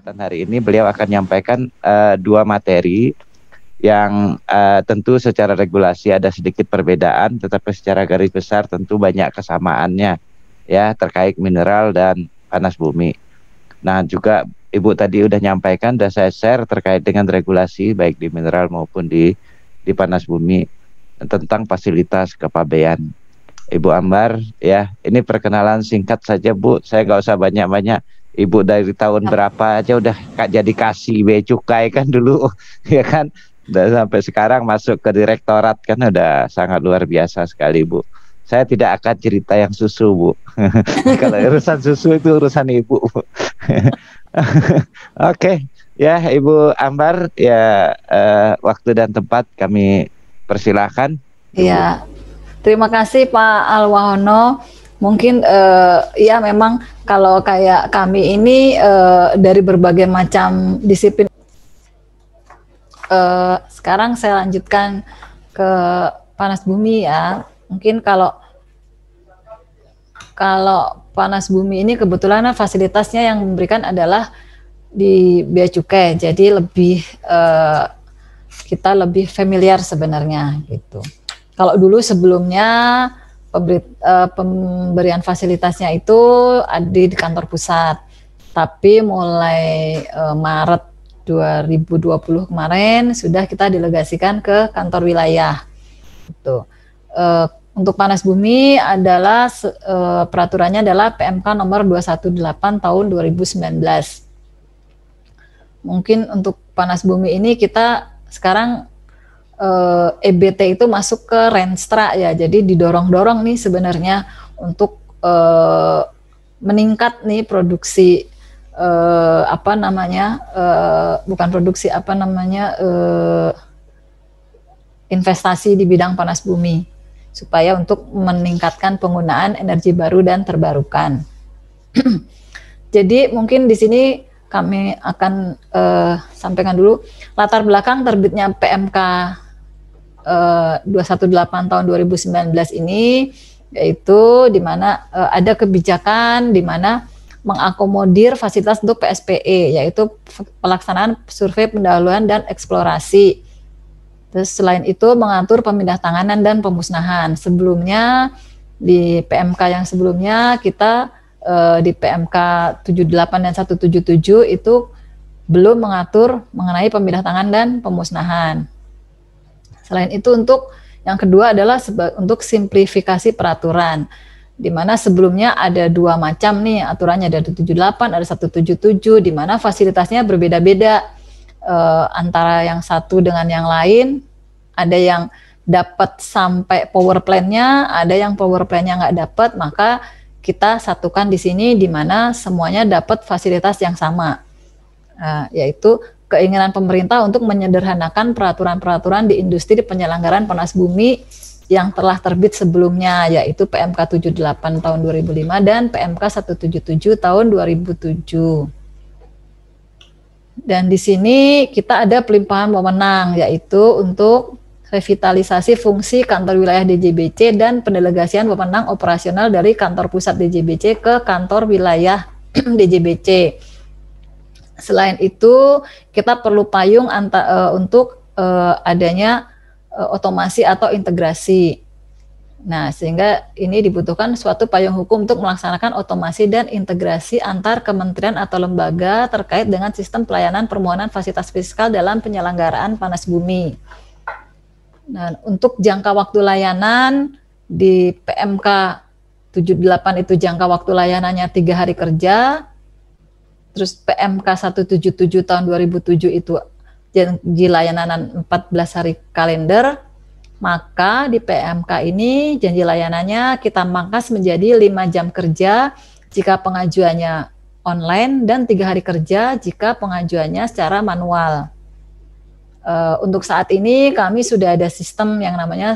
kesempatan hari ini beliau akan menyampaikan dua materi yang tentu secara regulasi ada sedikit perbedaan, tetapi secara garis besar tentu banyak kesamaannya ya terkait mineral dan panas bumi. Nah juga Ibu tadi udah nyampaikan, udah saya share terkait dengan regulasi baik di mineral maupun di panas bumi tentang fasilitas kepabean. Ibu Ambar ya, ini perkenalan singkat saja Bu, saya nggak usah banyak-banyak. Ibu dari tahun berapa aja udah jadi kasih bea cukai kan dulu ya kan, udah sampai sekarang masuk ke direktorat kan, udah sangat luar biasa sekali Bu. Saya tidak akan cerita yang susu Bu. Kalau urusan susu itu urusan Ibu Bu. Oke ya Ibu Ambar ya, waktu dan tempat kami persilahkan Ibu. Ya, terima kasih Pak Alwahono. Mungkin ya memang kalau kayak kami ini dari berbagai macam disiplin. Sekarang saya lanjutkan ke panas bumi ya. Mungkin kalau panas bumi ini kebetulan fasilitasnya yang memberikan adalah di bea cukai. Jadi lebih kita lebih familiar sebenarnya gitu. Kalau dulu sebelumnya pemberian fasilitasnya itu ada di kantor pusat, tapi mulai Maret 2020 kemarin sudah kita delegasikan ke kantor wilayah. Gitu. Untuk panas bumi adalah peraturannya adalah PMK nomor 218 tahun 2019. Mungkin untuk panas bumi ini kita sekarang EBT itu masuk ke Renstra ya, jadi didorong-dorong nih sebenarnya untuk meningkat nih produksi investasi di bidang panas bumi supaya untuk meningkatkan penggunaan energi baru dan terbarukan. Jadi mungkin di sini kami akan sampaikan dulu latar belakang terbitnya PMK 218 tahun 2019 ini, yaitu di mana ada kebijakan di mana mengakomodir fasilitas untuk PSPE, yaitu pelaksanaan survei pendahuluan dan eksplorasi. Terus selain itu mengatur pemindah tanganan dan pemusnahan. Sebelumnya di PMK yang sebelumnya kita di PMK 78 dan 177 itu belum mengatur mengenai pemindah tangan dan pemusnahan. Selain itu untuk yang kedua adalah untuk simplifikasi peraturan, di mana sebelumnya ada dua macam nih aturannya, ada 78, ada 177, di mana fasilitasnya berbeda-beda antara yang satu dengan yang lain. Ada yang dapat sampai power plan-nya, ada yang power plan-nya nggak dapat, maka kita satukan di sini di mana semuanya dapat fasilitas yang sama, yaitu keinginan pemerintah untuk menyederhanakan peraturan-peraturan di industri penyelenggaraan panas bumi yang telah terbit sebelumnya, yaitu PMK 78 tahun 2005 dan PMK 177 tahun 2007. Dan di sini kita ada pelimpahan wewenang, yaitu untuk revitalisasi fungsi kantor wilayah DJBC dan pendelegasian wewenang operasional dari kantor pusat DJBC ke kantor wilayah DJBC. Selain itu, kita perlu payung untuk adanya otomasi atau integrasi. Nah, sehingga ini dibutuhkan suatu payung hukum untuk melaksanakan otomasi dan integrasi antar kementerian atau lembaga terkait dengan sistem pelayanan permohonan fasilitas fiskal dalam penyelenggaraan panas bumi. Nah, untuk jangka waktu layanan di PMK 78 itu jangka waktu layanannya 3 hari kerja. Terus PMK 177 tahun 2007 itu janji layanan 14 hari kalender, maka di PMK ini janji layanannya kita mangkas menjadi 5 jam kerja jika pengajuannya online dan 3 hari kerja jika pengajuannya secara manual. Untuk saat ini kami sudah ada sistem yang namanya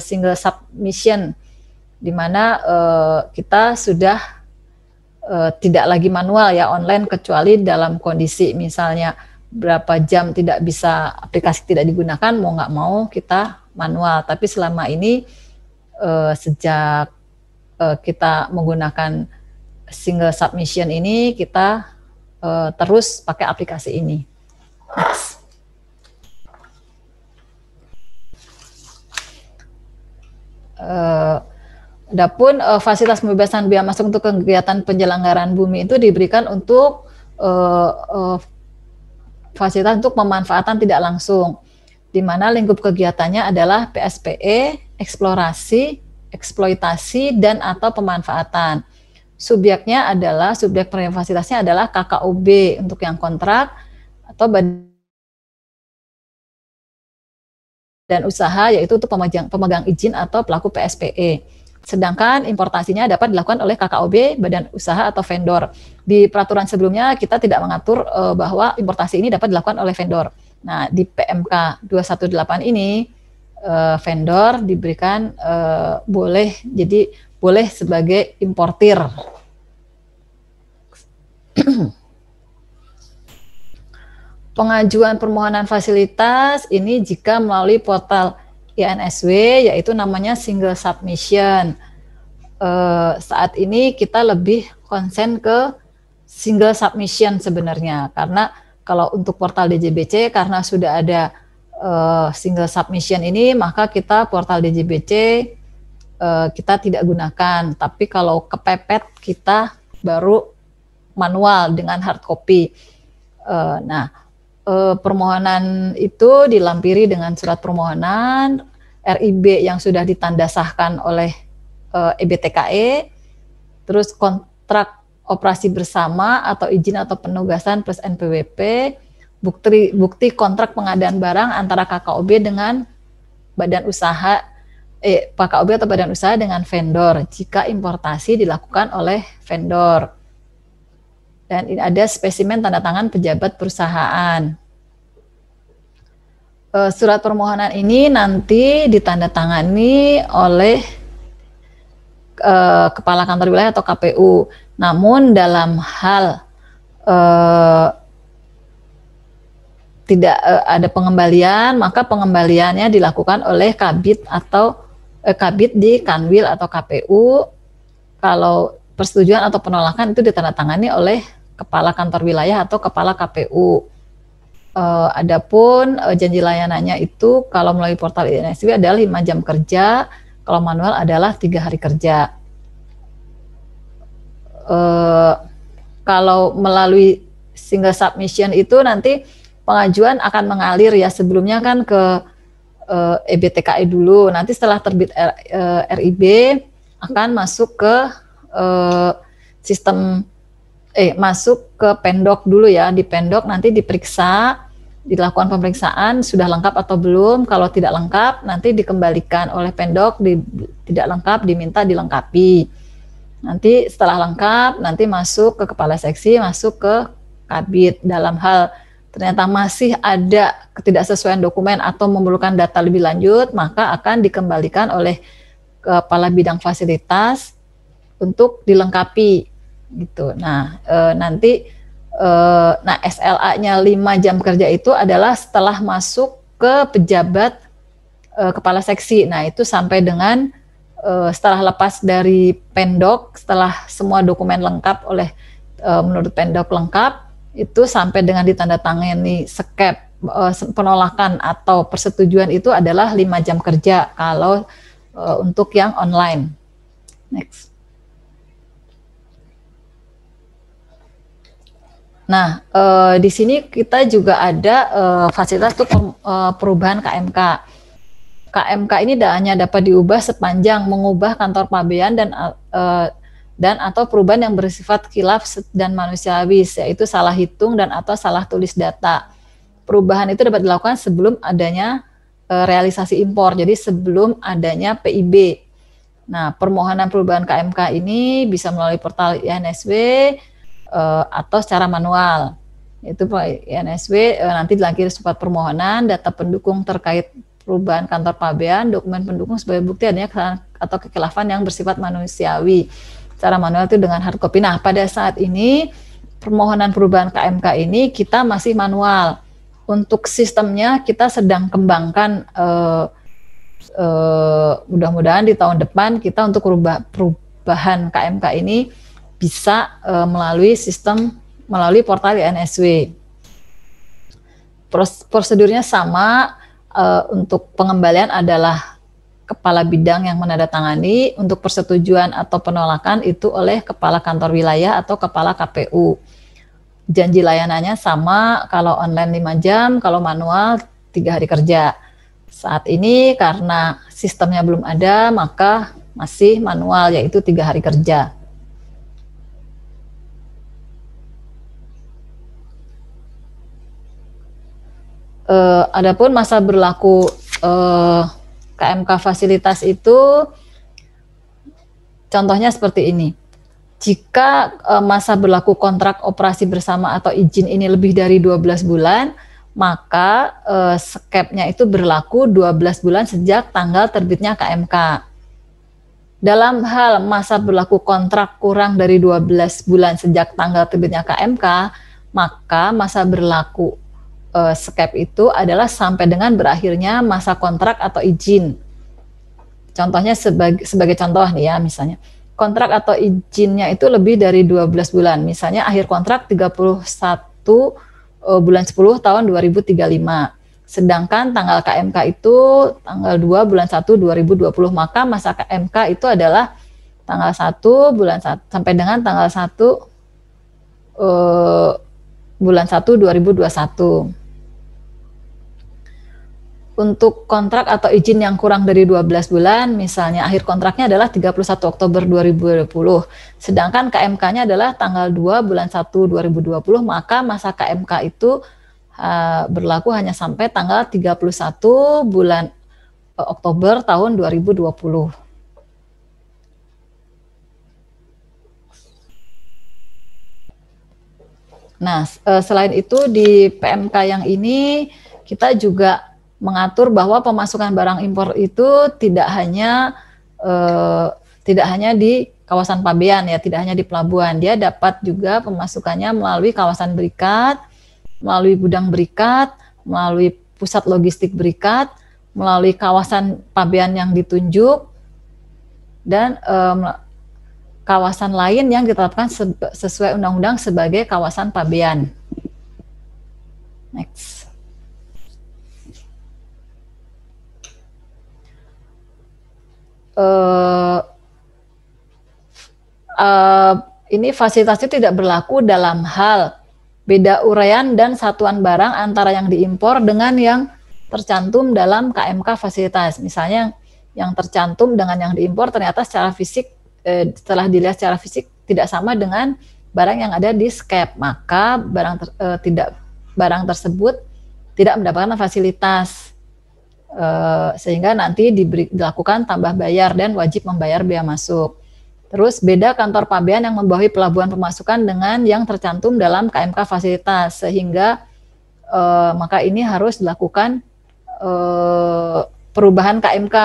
single submission, di mana kita sudah tidak lagi manual ya, online, kecuali dalam kondisi misalnya berapa jam tidak bisa, aplikasi tidak digunakan, mau nggak mau kita manual. Tapi selama ini sejak kita menggunakan single submission ini, kita terus pakai aplikasi ini. Next. Adapun fasilitas pembebasan biaya masuk untuk kegiatan penyelenggaraan bumi itu diberikan untuk fasilitas untuk pemanfaatan tidak langsung, di mana lingkup kegiatannya adalah PSPE, eksplorasi, eksploitasi, dan atau pemanfaatan. Subjeknya adalah, subjek fasilitasnya adalah KKOB untuk yang kontrak, atau badan usaha, yaitu untuk pemegang izin atau pelaku PSPE. Sedangkan importasinya dapat dilakukan oleh KKOB, badan usaha atau vendor. Di peraturan sebelumnya kita tidak mengatur bahwa importasi ini dapat dilakukan oleh vendor. Nah, di PMK 218 ini vendor diberikan boleh sebagai importir. Pengajuan permohonan fasilitas ini jika melalui portal INSW, yaitu namanya single submission. Saat ini kita lebih konsen ke single submission sebenarnya, karena kalau untuk portal DJBC karena sudah ada single submission ini, maka kita portal DJBC kita tidak gunakan, tapi kalau kepepet kita baru manual dengan hard copy. Permohonan itu dilampiri dengan surat permohonan, RIB yang sudah ditanda sahkan oleh EBTKE, terus kontrak operasi bersama atau izin atau penugasan plus NPWP, bukti kontrak pengadaan barang antara KKOB dengan badan usaha, KKOB atau badan usaha dengan vendor jika importasi dilakukan oleh vendor. Dan ini ada spesimen tanda tangan pejabat perusahaan. Surat permohonan ini nanti ditandatangani oleh Kepala Kantor Wilayah atau KPU. Namun dalam hal tidak ada pengembalian, maka pengembaliannya dilakukan oleh Kabid atau Kabid di Kanwil atau KPU. Kalau persetujuan atau penolakan itu ditandatangani oleh Kepala Kantor Wilayah atau Kepala KPU. Adapun janji layanannya itu kalau melalui portal INSW adalah 5 jam kerja, kalau manual adalah 3 hari kerja. Kalau melalui single submission itu nanti pengajuan akan mengalir ya, sebelumnya kan ke EBTKE dulu, nanti setelah terbit RIB akan masuk ke sistem masuk ke Pendok dulu ya. Di Pendok nanti diperiksa, dilakukan pemeriksaan sudah lengkap atau belum. Kalau tidak lengkap nanti dikembalikan oleh Pendok, tidak lengkap diminta dilengkapi. Nanti setelah lengkap nanti masuk ke Kepala Seksi, masuk ke Kabid. Dalam hal ternyata masih ada ketidaksesuaian dokumen atau memerlukan data lebih lanjut, maka akan dikembalikan oleh Kepala Bidang Fasilitas untuk dilengkapi gitu. Nah, nanti SLA-nya 5 jam kerja itu adalah setelah masuk ke pejabat kepala seksi. Nah, itu sampai dengan setelah lepas dari Pendok, setelah semua dokumen lengkap oleh menurut Pendok lengkap, itu sampai dengan ditandatangani skep penolakan atau persetujuan itu adalah 5 jam kerja kalau untuk yang online. Next. Nah, di sini kita juga ada fasilitas untuk perubahan KMK. KMK ini hanya dapat diubah sepanjang mengubah kantor pabean dan atau perubahan yang bersifat khilaf dan manusiawi, yaitu salah hitung dan atau salah tulis data. Perubahan itu dapat dilakukan sebelum adanya realisasi impor, jadi sebelum adanya PIB. Nah, permohonan perubahan KMK ini bisa melalui portal INSW atau secara manual. Itu INSW nanti dilakukan surat permohonan, data pendukung terkait perubahan kantor pabean, dokumen pendukung sebagai bukti adanya atau kekhilafan yang bersifat manusiawi. Secara manual itu dengan hard copy. Nah, pada saat ini permohonan perubahan KMK ini kita masih manual. Untuk sistemnya kita sedang kembangkan, mudah-mudahan di tahun depan kita untuk perubahan KMK ini bisa melalui sistem melalui portal INSW. Prosedurnya sama, untuk pengembalian adalah kepala bidang yang menandatangani, untuk persetujuan atau penolakan itu oleh kepala kantor wilayah atau kepala KPU. Janji layanannya sama, kalau online 5 jam, kalau manual 3 hari kerja. Saat ini karena sistemnya belum ada, maka masih manual, yaitu 3 hari kerja. Adapun masa berlaku KMK fasilitas itu contohnya seperti ini. Jika masa berlaku kontrak operasi bersama atau izin ini lebih dari 12 bulan, maka skepnya itu berlaku 12 bulan sejak tanggal terbitnya KMK. Dalam hal masa berlaku kontrak kurang dari 12 bulan sejak tanggal terbitnya KMK, maka masa berlaku skep itu adalah sampai dengan berakhirnya masa kontrak atau izin. Contohnya sebagai contoh nih ya, misalnya kontrak atau izinnya itu lebih dari 12 bulan. Misalnya akhir kontrak 31 bulan 10 tahun 2035. Sedangkan tanggal KMK itu tanggal 2 bulan 1 2020. Maka masa KMK itu adalah tanggal 1 bulan 1 sampai dengan tanggal 1 bulan 1 2021. Untuk kontrak atau izin yang kurang dari 12 bulan, misalnya akhir kontraknya adalah 31 Oktober 2020, sedangkan KMK-nya adalah tanggal 2 bulan 1 2020, maka masa KMK itu berlaku hanya sampai tanggal 31 bulan Oktober tahun 2020. Nah, selain itu di PMK yang ini kita juga mengatur bahwa pemasukan barang impor itu tidak hanya di kawasan pabean ya, tidak hanya di pelabuhan. Dia dapat juga pemasukannya melalui kawasan berikat, melalui gudang berikat, melalui pusat logistik berikat, melalui kawasan pabean yang ditunjuk, dan kawasan lain yang ditetapkan sesuai undang-undang sebagai kawasan pabean. Next. Ini fasilitas itu tidak berlaku dalam hal beda uraian dan satuan barang antara yang diimpor dengan yang tercantum dalam KMK fasilitas. Misalnya yang tercantum dengan yang diimpor ternyata secara fisik, setelah dilihat secara fisik tidak sama dengan barang yang ada di skep, maka barang tersebut tidak mendapatkan fasilitas. Sehingga nanti dilakukan tambah bayar dan wajib membayar bea masuk. Terus beda kantor pabean yang membawahi pelabuhan pemasukan dengan yang tercantum dalam KMK fasilitas, sehingga maka ini harus dilakukan perubahan KMK.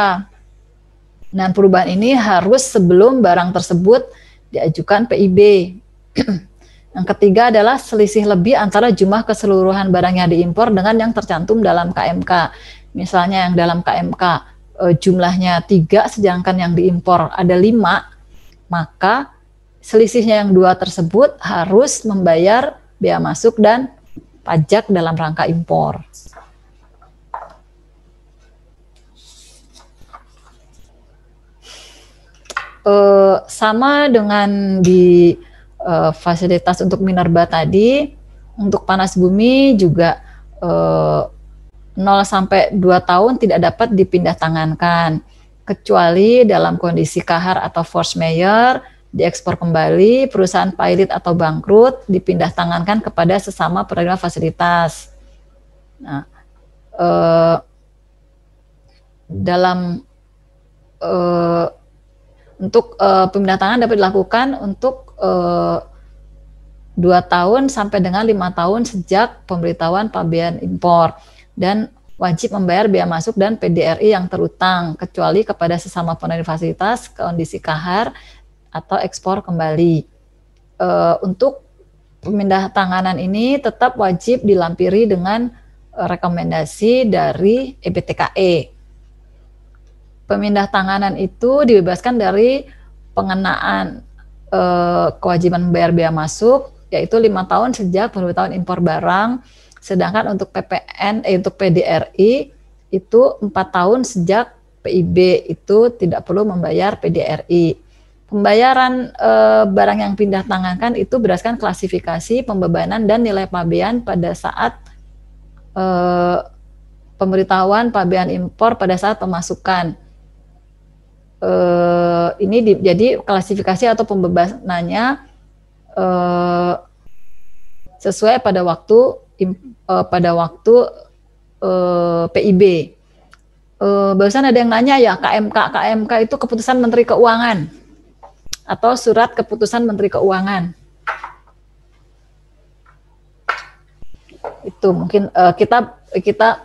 Dan perubahan ini harus sebelum barang tersebut diajukan PIB. Yang ketiga adalah selisih lebih antara jumlah keseluruhan barang yang diimpor dengan yang tercantum dalam KMK. Misalnya yang dalam KMK jumlahnya 3, sedangkan yang diimpor ada 5, maka selisihnya yang 2 tersebut harus membayar bea masuk dan pajak dalam rangka impor. Sama dengan di fasilitas untuk minerba tadi, untuk panas bumi juga 0 sampai 2 tahun tidak dapat dipindah tangankan, kecuali dalam kondisi kahar atau force majeure, diekspor kembali, perusahaan pilot atau bangkrut, dipindah tangankan kepada sesama penerima fasilitas. Nah, untuk pemindahan tangan dapat dilakukan untuk 2 tahun sampai dengan 5 tahun sejak pemberitahuan pabean impor, dan wajib membayar bea masuk dan PDRI yang terutang, kecuali kepada sesama penerima fasilitas, kondisi kahar, atau ekspor kembali. Untuk pemindah tanganan ini tetap wajib dilampiri dengan rekomendasi dari EBTKE. Pemindah tanganan itu dibebaskan dari pengenaan kewajiban membayar bea masuk yaitu 5 tahun sejak pemberitahuan impor barang, sedangkan untuk untuk PDRI itu 4 tahun sejak PIB, itu tidak perlu membayar PDRI. Pembayaran barang yang pindah tangankan itu berdasarkan klasifikasi, pembebanan, dan nilai pabean pada saat pemberitahuan pabean impor pada saat pemasukan. Jadi klasifikasi atau pembebanannya sesuai pada waktu PIB. Barusan ada yang nanya ya, KMK itu keputusan Menteri Keuangan atau surat keputusan Menteri Keuangan. Itu mungkin kita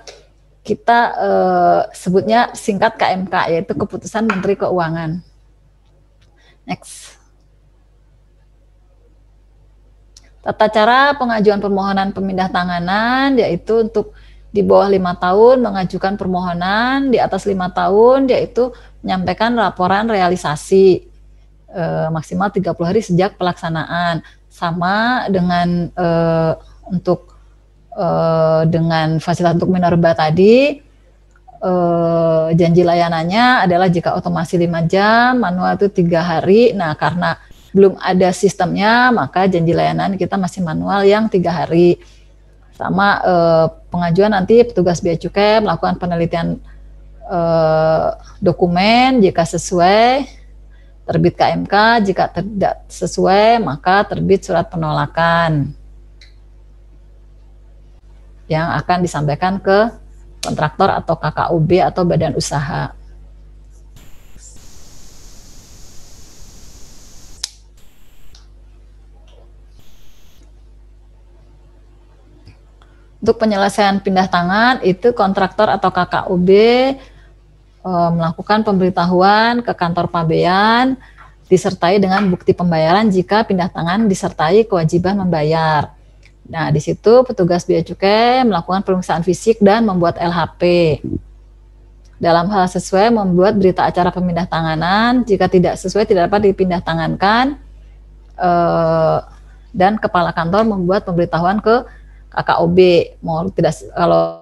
sebutnya singkat KMK, yaitu keputusan Menteri Keuangan. Next. Tata cara pengajuan permohonan pemindah tanganan, yaitu untuk di bawah 5 tahun mengajukan permohonan, di atas 5 tahun yaitu menyampaikan laporan realisasi maksimal 30 hari sejak pelaksanaan. Sama dengan dengan fasilitas untuk minerba tadi, janji layanannya adalah jika otomasi 5 jam, manual itu 3 hari. Nah, karena belum ada sistemnya, maka janji layanan kita masih manual yang 3 hari. Sama pengajuan nanti petugas Bea Cukai melakukan penelitian dokumen, jika sesuai terbit KMK, jika tidak sesuai maka terbit surat penolakan yang akan disampaikan ke kontraktor atau KKUB atau badan usaha. Untuk penyelesaian pindah tangan itu kontraktor atau KKUB melakukan pemberitahuan ke kantor pabean disertai dengan bukti pembayaran jika pindah tangan disertai kewajiban membayar. Nah, di situ petugas Bea Cukai melakukan pemeriksaan fisik dan membuat LHP. Dalam hal sesuai membuat berita acara pemindah tanganan, jika tidak sesuai tidak dapat dipindah tangankan, dan kepala kantor membuat pemberitahuan ke KKOB. Kalau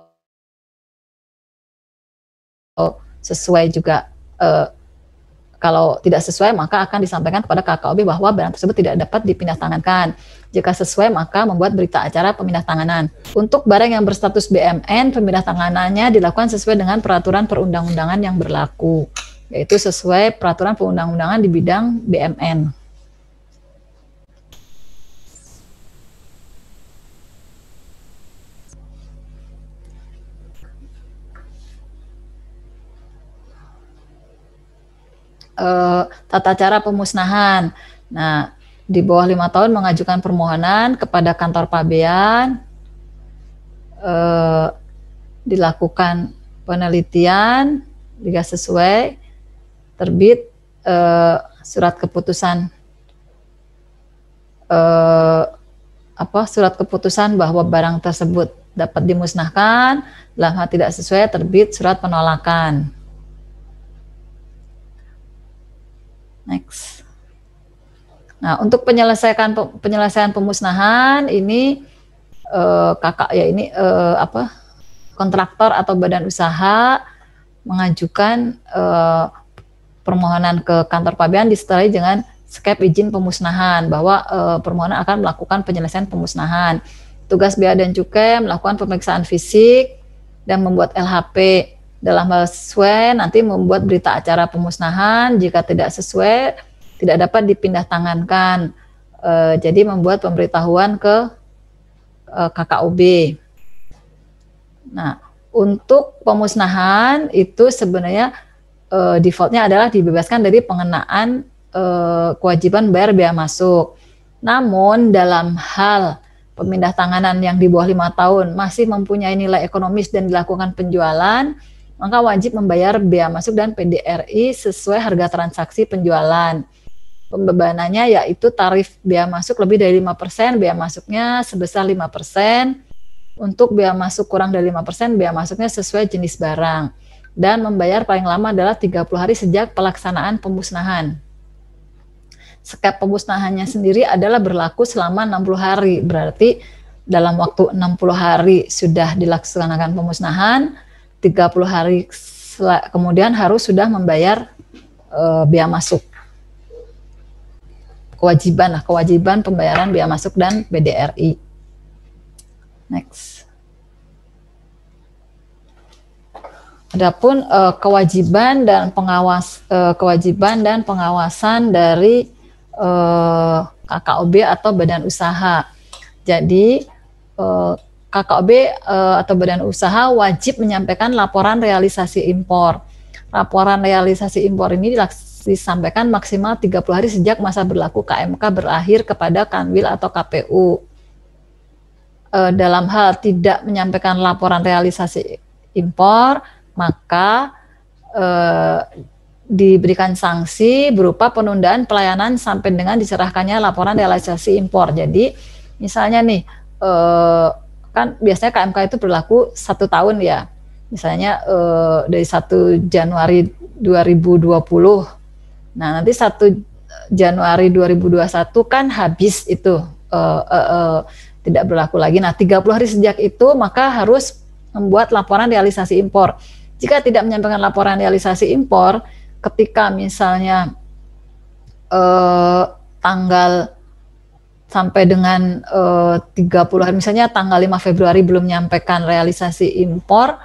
sesuai juga, kalau tidak sesuai maka akan disampaikan kepada KKOB bahwa barang tersebut tidak dapat dipindah tangankan. Jika sesuai maka membuat berita acara pemindah tanganan. Untuk barang yang berstatus BMN, pemindah tanganannya dilakukan sesuai dengan peraturan perundang-undangan yang berlaku, yaitu sesuai peraturan perundang-undangan di bidang BMN. Tata cara pemusnahan. Nah, di bawah 5 tahun mengajukan permohonan kepada kantor pabean, dilakukan penelitian jika sesuai, terbit surat keputusan surat keputusan bahwa barang tersebut dapat dimusnahkan. Dalam hal tidak sesuai, terbit surat penolakan. Next. Nah, untuk penyelesaian pemusnahan ini kontraktor atau badan usaha mengajukan permohonan ke kantor pabean disertai dengan skep izin pemusnahan bahwa permohonan akan melakukan penyelesaian pemusnahan. Tugas Bea dan Cukai melakukan pemeriksaan fisik dan membuat LHP. Dalam hal sesuai nanti membuat berita acara pemusnahan, jika tidak sesuai tidak dapat dipindah tangankan. Jadi membuat pemberitahuan ke KKUB. Nah, untuk pemusnahan itu sebenarnya defaultnya adalah dibebaskan dari pengenaan kewajiban bayar bea masuk. Namun dalam hal pemindah tanganan yang di bawah 5 tahun masih mempunyai nilai ekonomis dan dilakukan penjualan, maka wajib membayar bea masuk dan PDRI sesuai harga transaksi penjualan. Pembebanannya yaitu tarif bea masuk lebih dari 5%, bea masuknya sebesar 5%. Untuk bea masuk kurang dari 5%, bea masuknya sesuai jenis barang. Dan membayar paling lama adalah 30 hari sejak pelaksanaan pemusnahan. skep pemusnahannya sendiri adalah berlaku selama 60 hari. Berarti dalam waktu 60 hari sudah dilaksanakan pemusnahan, 30 hari kemudian harus sudah membayar biaya masuk. Kewajiban pembayaran biaya masuk dan PDRI. Next. Adapun kewajiban dan pengawasan dari KKOB atau badan usaha. Jadi KKOB atau badan usaha wajib menyampaikan laporan realisasi impor. Laporan realisasi impor ini disampaikan maksimal 30 hari sejak masa berlaku KMK berakhir kepada Kanwil atau KPU. Dalam hal tidak menyampaikan laporan realisasi impor, maka diberikan sanksi berupa penundaan pelayanan sampai dengan diserahkannya laporan realisasi impor. Jadi misalnya nih, kan biasanya KMK itu berlaku 1 tahun ya, misalnya dari 1 Januari 2020, nah nanti 1 Januari 2021 kan habis itu, tidak berlaku lagi. Nah 30 hari sejak itu maka harus membuat laporan realisasi impor. Jika tidak menyampaikan laporan realisasi impor, ketika misalnya tanggal sampai dengan 30 hari, misalnya tanggal 5 Februari belum menyampaikan realisasi impor,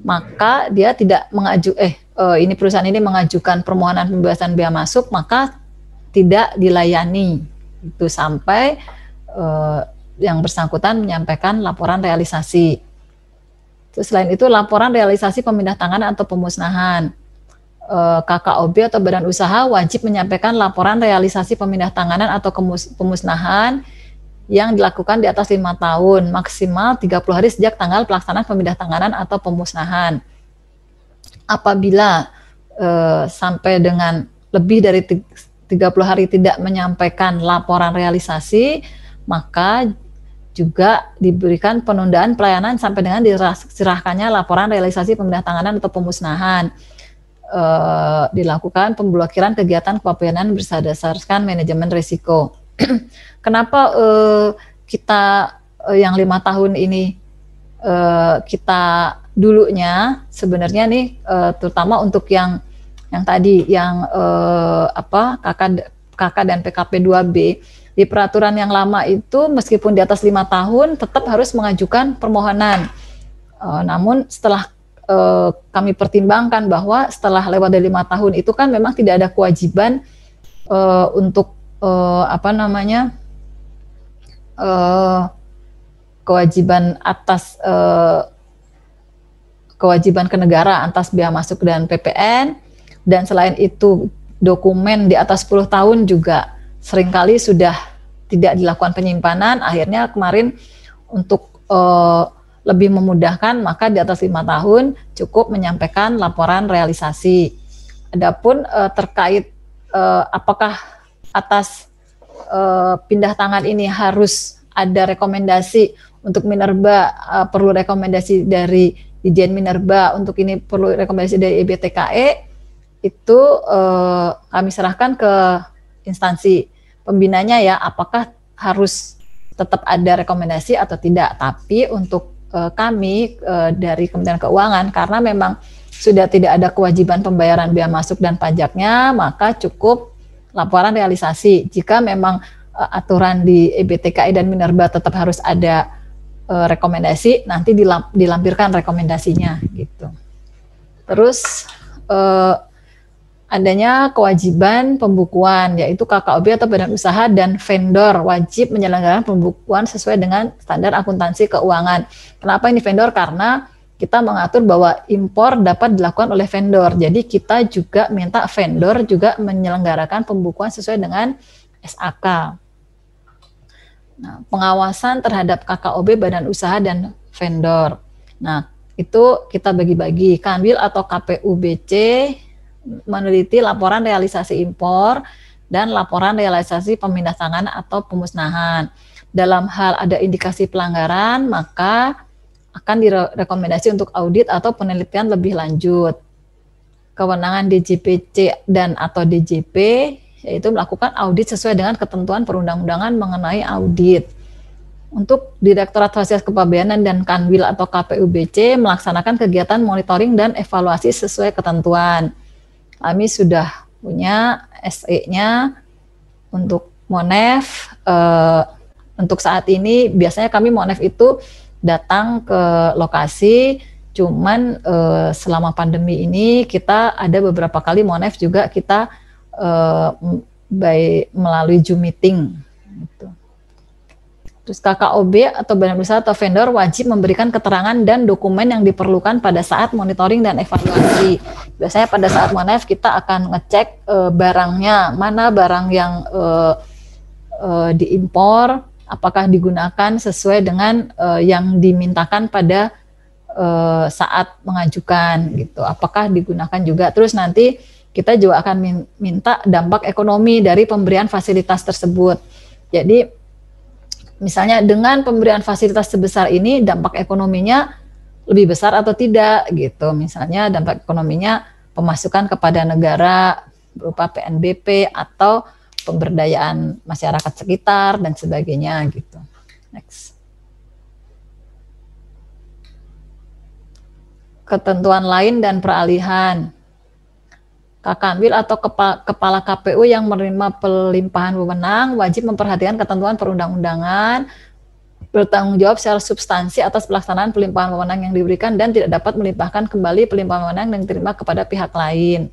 maka dia tidak ini perusahaan ini mengajukan permohonan pembebasan biaya masuk, maka tidak dilayani itu sampai yang bersangkutan menyampaikan laporan realisasi. Selain itu, laporan realisasi pemindah tanganan atau pemusnahan. KKOB atau badan usaha wajib menyampaikan laporan realisasi pemindah tanganan atau pemusnahan yang dilakukan di atas 5 tahun, maksimal 30 hari sejak tanggal pelaksanaan pemindah tanganan atau pemusnahan. Apabila sampai dengan lebih dari 30 hari tidak menyampaikan laporan realisasi, maka juga diberikan penundaan pelayanan sampai dengan diserahkannya laporan realisasi pemindah tanganan atau pemusnahan. Dilakukan pemblokiran kegiatan kepabeanan berdasarkan manajemen risiko. Kenapa kita yang 5 tahun ini kita dulunya sebenarnya nih terutama untuk yang tadi yang KK dan PKP 2B, di peraturan yang lama itu meskipun di atas 5 tahun tetap harus mengajukan permohonan. Namun setelah kami pertimbangkan bahwa setelah lewat dari 5 tahun itu kan memang tidak ada kewajiban untuk kewajiban atas kewajiban ke negara atas biaya masuk dan PPN, dan selain itu dokumen di atas 10 tahun juga seringkali sudah tidak dilakukan penyimpanan. Akhirnya kemarin untuk lebih memudahkan, maka di atas 5 tahun cukup menyampaikan laporan realisasi. Adapun terkait apakah atas pindah tangan ini harus ada rekomendasi untuk Minerba, perlu rekomendasi dari Dirjen Minerba, untuk ini perlu rekomendasi dari EBTKE, itu kami serahkan ke instansi pembinanya ya, apakah harus tetap ada rekomendasi atau tidak. Tapi untuk kami dari Kementerian Keuangan, karena memang sudah tidak ada kewajiban pembayaran biaya masuk dan pajaknya, maka cukup laporan realisasi. Jika memang aturan di EBTKI dan Minerba tetap harus ada rekomendasi, nanti dilampirkan rekomendasinya gitu. Terus adanya kewajiban pembukuan, yaitu KKOB atau badan usaha dan vendor wajib menyelenggarakan pembukuan sesuai dengan standar akuntansi keuangan. Kenapa ini vendor? Karena kita mengatur bahwa impor dapat dilakukan oleh vendor. Jadi kita juga minta vendor juga menyelenggarakan pembukuan sesuai dengan SAK. Nah, pengawasan terhadap KKOB, badan usaha dan vendor. Nah, itu kita bagi-bagi. Kanwil atau KPUBC meneliti laporan realisasi impor dan laporan realisasi pemindah tanganan atau pemusnahan. Dalam hal ada indikasi pelanggaran, maka akan direkomendasi untuk audit atau penelitian lebih lanjut. Kewenangan DJPC dan atau DJP yaitu melakukan audit sesuai dengan ketentuan perundang-undangan mengenai audit. Untuk Direktorat Fasilitas Kepabeanan dan Kanwil atau KPUBC melaksanakan kegiatan monitoring dan evaluasi sesuai ketentuan. Kami sudah punya SE-nya untuk Monef. Untuk saat ini biasanya kami Monef itu datang ke lokasi, cuman selama pandemi ini kita ada beberapa kali Monef juga kita melalui Zoom meeting. Gitu. Terus KKOB atau badan usaha atau vendor wajib memberikan keterangan dan dokumen yang diperlukan pada saat monitoring dan evaluasi. Biasanya pada saat Monef kita akan ngecek barangnya, mana barang yang diimpor, apakah digunakan sesuai dengan yang dimintakan pada saat mengajukan gitu. Apakah digunakan juga. Terus nanti kita juga akan minta dampak ekonomi dari pemberian fasilitas tersebut. Jadi misalnya dengan pemberian fasilitas sebesar ini dampak ekonominya lebih besar atau tidak gitu. Misalnya dampak ekonominya pemasukan kepada negara berupa PNBP atau pemberdayaan masyarakat sekitar dan sebagainya gitu. Next. Ketentuan lain dan peralihan. Kakanwil atau kepala KPU yang menerima pelimpahan wewenang wajib memperhatikan ketentuan perundang-undangan, bertanggung jawab secara substansi atas pelaksanaan pelimpahan wewenang yang diberikan dan tidak dapat melimpahkan kembali pelimpahan wewenang yang diterima kepada pihak lain.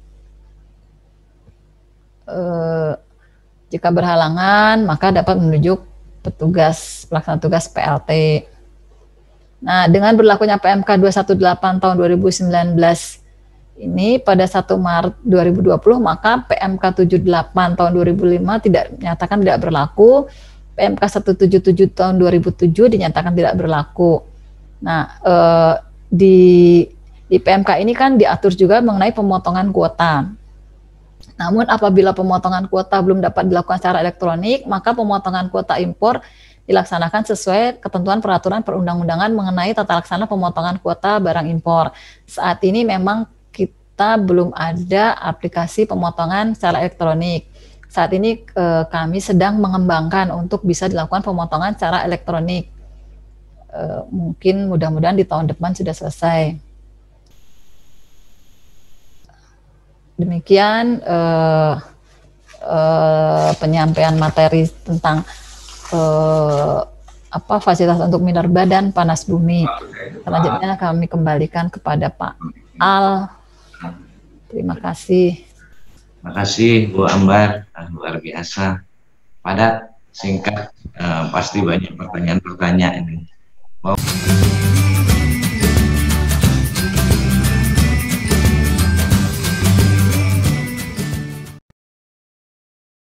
Jika berhalangan, maka dapat menunjuk petugas pelaksana tugas PLT. Nah, dengan berlakunya PMK 218 tahun 2019 ini pada 1 Maret 2020, maka PMK 78 tahun 2005 dinyatakan tidak berlaku, PMK 177 tahun 2007 dinyatakan tidak berlaku. Nah, di PMK ini kan diatur juga mengenai pemotongan kuota. Namun apabila pemotongan kuota belum dapat dilakukan secara elektronik, maka pemotongan kuota impor dilaksanakan sesuai ketentuan peraturan perundang-undangan mengenai tata laksana pemotongan kuota barang impor. Saat ini memang kita belum ada aplikasi pemotongan secara elektronik. Saat ini kami sedang mengembangkan untuk bisa dilakukan pemotongan secara elektronik. Mungkin mudah-mudahan di tahun depan sudah selesai. Demikian penyampaian materi tentang fasilitas untuk minerba dan panas bumi. Selanjutnya kami kembalikan kepada Pak Al. Terima kasih. Terima kasih Bu Ambar, luar biasa, padat, singkat, pasti banyak pertanyaan-pertanyaan ini.